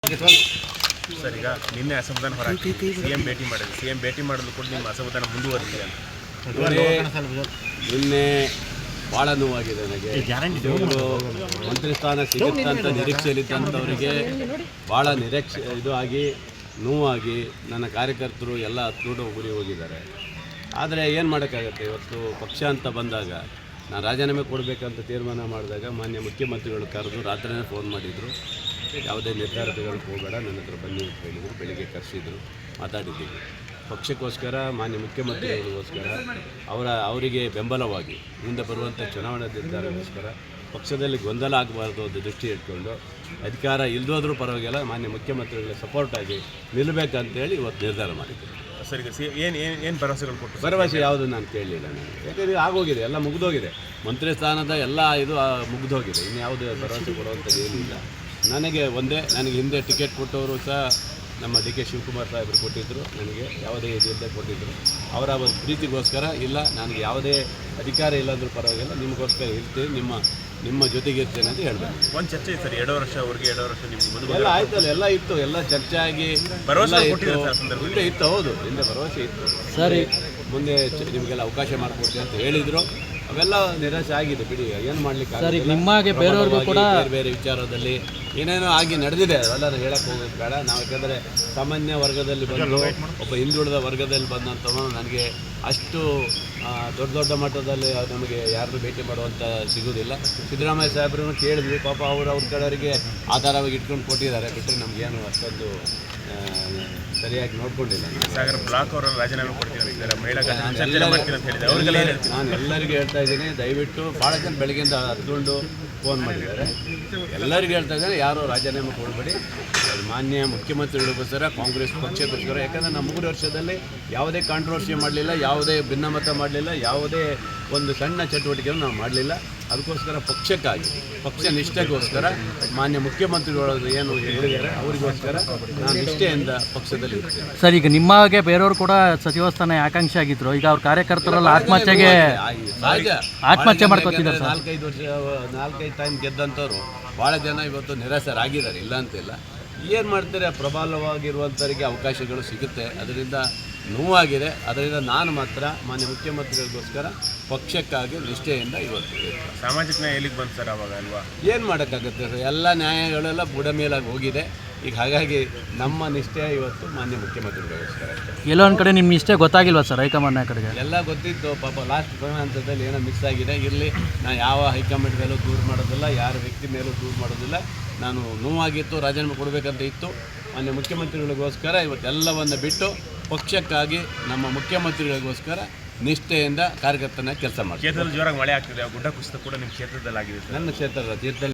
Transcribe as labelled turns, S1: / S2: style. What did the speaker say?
S1: Sir, ಈಗ ನಿನ್ನೆ ಅಸಮಾಧಾನ ಹೊರಹಾಕಿ ಸಿಎಂ ಭೇಟಿ ಮಾಡಿದ್ರು. ಸಿಎಂ ಭೇಟಿ ಮಾಡಲು ಕೂಡ ನಿಮ್ಮ ಅಸಮಾಧಾನ ಮುಂದುವರೆದಿದೆ ಅಂತ.
S2: ನಿನ್ನೆ ಭಾಳ ನೋವಾಗಿದೆ ನನಗೆ. ಇವರು ಮಂತ್ರಿ ಸ್ಥಾನ ಸಿಗುತ್ತೆ ಅಂತ ನಿರೀಕ್ಷೆಯಲ್ಲಿದ್ದಂಥವರಿಗೆ ಭಾಳ ಇದು ಆಗಿ ನೋವಾಗಿ ನನ್ನ ಕಾರ್ಯಕರ್ತರು ಎಲ್ಲ ಹತ್ತು ಗುರಿ ಹೋಗಿದ್ದಾರೆ. ಆದರೆ ಏನು ಮಾಡೋಕ್ಕಾಗತ್ತೆ, ಇವತ್ತು ಪಕ್ಷ ಅಂತ ಬಂದಾಗ ನಾನು ರಾಜೀನಾಮೆ ಕೊಡಬೇಕಂತ ತೀರ್ಮಾನ ಮಾಡಿದಾಗ ಮಾನ್ಯ ಮುಖ್ಯಮಂತ್ರಿಗಳು ಕರೆದು ರಾತ್ರಿನೇ ಫೋನ್ ಮಾಡಿದರು. ಯಾವುದೇ ನಿರ್ಧಾರ ತೆಗೆದುಕೊಳ್ಳಕ್ಕೆ ಹೋಗಬೇಡ, ನನ್ನ ಹತ್ರ ಬನ್ನಿ ಅಂತ ಹೇಳಿದರು. ಬೆಳಿಗ್ಗೆ ಕರೆಸಿದ್ರು, ಮಾತಾಡಿದ್ದೀವಿ. ಪಕ್ಷಕ್ಕೋಸ್ಕರ ಮಾನ್ಯ ಮುಖ್ಯಮಂತ್ರಿಗಳಿಗೋಸ್ಕರ ಅವರಿಗೆ ಬೆಂಬಲವಾಗಿ ಮುಂದೆ ಬರುವಂಥ ಚುನಾವಣಾ ನಿರ್ಧಾರಕ್ಕೋಸ್ಕರ ಪಕ್ಷದಲ್ಲಿ ಗೊಂದಲ ಆಗಬಾರ್ದು ಅಂತ ದೃಷ್ಟಿ ಇಟ್ಕೊಂಡು ಅಧಿಕಾರ ಇಲ್ಲದೋದ್ರೂ ಪರವಾಗಿಲ್ಲ ಮಾನ್ಯ ಮುಖ್ಯಮಂತ್ರಿಗಳ ಸಪೋರ್ಟಾಗಿ ನಿಲ್ಲಬೇಕಂತೇಳಿ ಇವತ್ತು ನಿರ್ಧಾರ ಮಾಡಿದ್ದರು.
S1: ಸರ್, ಈಗ ಏನು ಭರವಸೆಗಳು ಕೊಟ್ಟು?
S2: ಭರವಸೆ ಯಾವುದು ನಾನು ಕೇಳಲಿಲ್ಲ. ನಾನು ಯಾಕಂದರೆ ಆಗೋಗಿದೆ, ಎಲ್ಲ ಮುಗಿದೋಗಿದೆ. ಮಂತ್ರಿ ಸ್ಥಾನದ ಎಲ್ಲ ಇದು ಮುಗಿದೋಗಿದೆ. ಇನ್ಯಾವುದು ಭರವಸೆ ಕೊಡುವಂಥದ್ದು ಏನಿಲ್ಲ. ನನಗೆ ಹಿಂದೆ ಟಿಕೆಟ್ ಕೊಟ್ಟವರು ಸಹ ನಮ್ಮ ಡಿ ಕೆ ಶಿವಕುಮಾರ್ ಸಾಹೇಬರು ಕೊಟ್ಟಿದ್ದರು. ನನಗೆ ಯಾವುದೇ ಇದರಿಂದ ಕೊಟ್ಟಿದ್ದರು. ಅವರ ಒಂದು ಪ್ರೀತಿಗೋಸ್ಕರ ಇಲ್ಲ, ನನಗೆ ಯಾವುದೇ ಅಧಿಕಾರ ಇಲ್ಲಾಂದ್ರೂ ಪರವಾಗಿಲ್ಲ, ನಿಮಗೋಸ್ಕರ ಇರ್ತೀನಿ, ನಿಮ್ಮ ಜೊತೆಗೆ ಇರ್ತೇನೆ ಅಂತ ಹೇಳ್ಬೇಕು.
S1: ಒಂದು ಚರ್ಚೆ ಇತ್ತು ಸರ್, 2 ವರ್ಷ ಅವ್ರಿಗೆ 2 ವರ್ಷ ನಿಮ್ಗೆ
S2: ಎಲ್ಲ ಆಯ್ತಲ್ಲ, ಎಲ್ಲ ಇತ್ತು, ಎಲ್ಲ ಚರ್ಚೆ ಆಗಿ
S1: ಭರವಸೆ
S2: ಹಿಂದೆ ಇತ್ತು. ಹೌದು, ಹಿಂದೆ ಭರವಸೆ ಇತ್ತು. ಸರಿ, ಮುಂದೆ ನಿಮಗೆಲ್ಲ ಅವಕಾಶ ಮಾಡಿಕೊಡ್ತೀನಿ ಅಂತ ಹೇಳಿದರು. ಅವೆಲ್ಲ ನಿರಾಶೆ ಆಗಿದೆ. ಬಿಡಿ, ಏನು ಮಾಡಲಿಕ್ಕೆ
S3: ನಿಮಗೆ ಬೇರೆಯವ್ರಿಗೂ ಕೂಡ
S2: ಬೇರೆ ವಿಚಾರದಲ್ಲಿ ಏನೇನೋ ಆಗಿ ನಡೆದಿದೆ. ಅವೆಲ್ಲ ಹೇಳಕ್ಕೆ ಹೋಗೋದು ಬೇಡ. ನಾವು ಯಾಕೆಂದರೆ ಸಾಮಾನ್ಯ ವರ್ಗದಲ್ಲಿ ಬಂದು ಒಬ್ಬ ಹಿಂದುಳಿದ ವರ್ಗದಲ್ಲಿ ಬಂದಂಥವನು ನನಗೆ ಅಷ್ಟು ದೊಡ್ಡ ಮಟ್ಟದಲ್ಲಿ ನಮಗೆ ಯಾರನ್ನೂ ಭೇಟಿ ಮಾಡುವಂಥ ಸಿಗೋದಿಲ್ಲ. ಸಿದ್ದರಾಮಯ್ಯ ಸಾಹೇಬ್ರನ್ನು ಕೇಳಿದ್ವಿ, ಪಾಪ ಅವ್ರ ಕಡೆಯವರಿಗೆ ಆಧಾರವಾಗಿ ಇಟ್ಕೊಂಡು ಕೊಟ್ಟಿದ್ದಾರೆ. ಬಿಟ್ಟರೆ ನಮಗೇನು ಅಷ್ಟೊಂದು ಸರಿಯಾಗಿ ನೋಡ್ಕೊಂಡಿಲ್ಲ.
S1: ಸಾಗರ ಬ್ಲಾಕ್ ಅವರನ್ನು ರಾಜೀನಾಮೆ ಕೊಡ್ತೀನಿ
S2: ನಾನು ಎಲ್ಲರಿಗೂ ಹೇಳ್ತಾ ಇದ್ದೀನಿ, ದಯವಿಟ್ಟು ಭಾಳ ಜನ ಬೆಳಗ್ಗೆಯಿಂದ ಹತ್ಕೊಂಡು ಫೋನ್ ಮಾಡಿದ್ದಾರೆ. ಎಲ್ಲರಿಗೂ ಹೇಳ್ತಾ ಇದ್ದಾರೆ, ಯಾರೂ ರಾಜೀನಾಮೆ ಕೊಡಬೇಡಿ. ಮಾನ್ಯ ಮುಖ್ಯಮಂತ್ರಿಗಳಿಗೋಸ್ಕರ, ಕಾಂಗ್ರೆಸ್ ಪಕ್ಷಕ್ಕೋಸ್ಕರ. ಯಾಕಂದರೆ ನಾವು 3 ವರ್ಷದಲ್ಲಿ ಯಾವುದೇ ಕಾಂಟ್ರವರ್ಸಿ ಮಾಡಲಿಲ್ಲ, ಯಾವುದೇ ಭಿನ್ನಮತ ಮಾಡಲಿಲ್ಲ, ಯಾವುದೇ ಒಂದು ಸಣ್ಣ ಚಟುವಟಿಕೆಯನ್ನು ನಾವು ಮಾಡಲಿಲ್ಲ. ಅದಕ್ಕೋಸ್ಕರ ಪಕ್ಷಕ್ಕಾಗಿ, ಪಕ್ಷ ನಿಷ್ಠೆಗೋಸ್ಕರ ಮಾನ್ಯ ಮುಖ್ಯಮಂತ್ರಿಗಳು ಏನು ಹೇಳಿದ್ದಾರೆ ಅವರಿಗೋಸ್ಕರ ನಾನು ನಿಷ್ಠೆಯಿಂದ ಪಕ್ಷದಲ್ಲಿ ಇರ್ತೇನೆ.
S3: ಸರ್, ಈಗ ನಿಮಗೆ ಬೇರೆಯವರು ಕೂಡ ಸಚಿವ ಸ್ಥಾನ ಆಕಾಂಕ್ಷಿ ಆಗಿದ್ರು. ಈಗ ಅವ್ರ ಕಾರ್ಯಕರ್ತರೆಲ್ಲ ಆತ್ಮಹತ್ಯೆ ಮಾಡ್ಕೊತಿದ್ದಾರೆ.
S2: 4-5 ಟೈಮ್ ಗೆದ್ದಂಥವ್ರು ಭಾಳ ಜನ ಇವತ್ತು ನಿರಾಸರಾಗಿದ್ದಾರೆ, ಇಲ್ಲ ಅಂತಿಲ್ಲ. ಏನು ಮಾಡ್ತಾರೆ, ಪ್ರಬಲವಾಗಿರುವಂಥವರಿಗೆ ಅವಕಾಶಗಳು ಸಿಗುತ್ತೆ. ಅದರಿಂದ ನೋವಾಗಿದೆ. ಅದರಿಂದ ನಾನು ಮಾತ್ರ ಮಾನ್ಯ ಮುಖ್ಯಮಂತ್ರಿಗಳಿಗೋಸ್ಕರ ಪಕ್ಷಕ್ಕಾಗಿ ನಿಷ್ಠೆಯಿಂದ ಇವತ್ತು
S1: ಸಾಮಾಜಿಕ ನ್ಯಾಯ ಎಲ್ಲಿಗೆ ಬಂತು ಸರ್ ಅವಾಗ ಅಲ್ವಾ?
S2: ಏನು ಮಾಡೋಕ್ಕಾಗುತ್ತೆ ಸರ್, ಎಲ್ಲ ನ್ಯಾಯಗಳೆಲ್ಲ ಬುಡ ಮೇಲಾಗಿ ಹೋಗಿದೆ. ಈಗ ಹಾಗಾಗಿ ನಮ್ಮ ನಿಷ್ಠೆ ಇವತ್ತು ಮಾನ್ಯ ಮುಖ್ಯಮಂತ್ರಿಗಳಿಗೋಸ್ಕರ ಅಷ್ಟೇ.
S3: ಎಲ್ಲೋ ಒಂದು ಕಡೆ ನಿಮ್ಮ ನಿಷ್ಠೆ ಗೊತ್ತಾಗಿಲ್ವಾ ಸರ್ ಹೈಕಮಾಂಡ್ ಕಡೆಗೆ?
S2: ಎಲ್ಲ ಗೊತ್ತಿತ್ತು, ಪಾಪ ಲಾಸ್ಟ್ ಹಂತದಲ್ಲಿ ಏನೋ ಮಿಸ್ ಆಗಿದೆ. ಇರಲಿ, ನಾನು ಯಾವ ಹೈಕಮಾಂಡ್ ಮೇಲೂ ದೂರ ಮಾಡೋದಿಲ್ಲ, ಯಾರ ವ್ಯಕ್ತಿ ಮೇಲೂ ದೂರ ಮಾಡೋದಿಲ್ಲ. ನಾನು ನೋವಾಗಿತ್ತು, ರಾಜೀನಾಮೆ ಕೊಡಬೇಕಂತ ಇತ್ತು. ಮಾನ್ಯ ಮುಖ್ಯಮಂತ್ರಿಗಳಿಗೋಸ್ಕರ ಇವತ್ತೆಲ್ಲವನ್ನು ಬಿಟ್ಟು ಪಕ್ಷಕ್ಕಾಗಿ ನಮ್ಮ ಮುಖ್ಯಮಂತ್ರಿಗಳಿಗೋಸ್ಕರ ನಿಷ್ಠೆಯಿಂದ ಕಾರ್ಯಕರ್ತನ ಕೆಲಸ ಮಾಡಿ.
S1: ಕ್ಷೇತ್ರದಲ್ಲಿ ಜೋರಾಗಿ ಮಳೆ ಆಗ್ತಿದೆ, ಗುಡ್ಡ ಕುಸಿತ ಕೂಡ ನಿಮ್ಮ ಕ್ಷೇತ್ರದಲ್ಲಿ ಆಗಿದೆ.
S2: ನನ್ನ ಕ್ಷೇತ್ರದ ತೀರ್ಥದಲ್ಲಿ